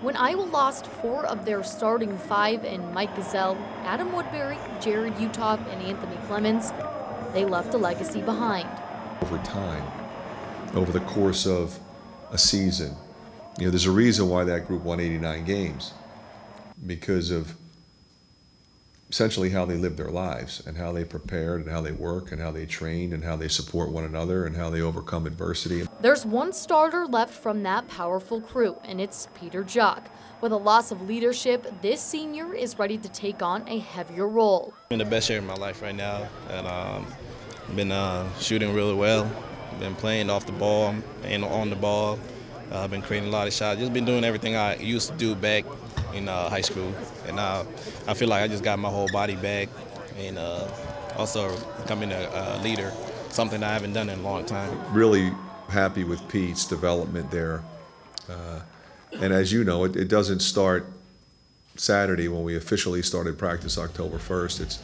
When Iowa lost 4 of their starting 5 in Mike Gesell, Adam Woodbury, Jared Uthoff, and Anthony Clemens, they left a legacy behind. Over time, over the course of a season, there's a reason why that group won 89 games, because of essentially how they live their lives and how they prepared and how they work and how they train and how they support one another and how they overcome adversity. There's one starter left from that powerful crew, and it's Peter Jok. With a loss of leadership, this senior is ready to take on a heavier role. I'm in the best shape of my life right now, and I've been shooting really well. Been playing off the ball and on the ball. I've been creating a lot of shots. Just been doing everything I used to do back in high school, and I feel like I just got my whole body back, and also becoming a leader, something I haven't done in a long time. Really happy with Pete's development there, and as you know, it doesn't start Saturday when we officially started practice October 1st. It's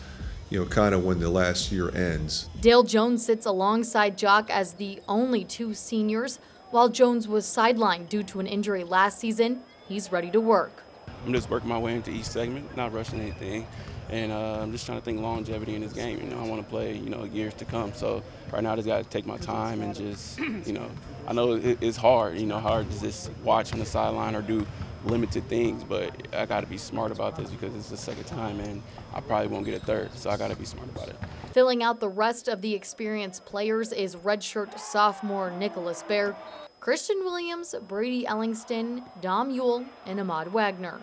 kind of when the last year ends. Dale Jones sits alongside Jok as the only 2 seniors. While Jones was sidelined due to an injury last season, he's ready to work. I'm just working my way into each segment, not rushing anything, and I'm just trying to think longevity in this game. I want to play, years to come. So right now I just got to take my time and just, I know it's hard, hard to just watch on the sideline or do limited things, but I got to be smart about this because it's the second time and I probably won't get a third, so I got to be smart about it. Filling out the rest of the experienced players is redshirt sophomore Nicholas Baer, Christian Williams, Brady Ellingston, Dom Ewell, and Ahmad Wagner.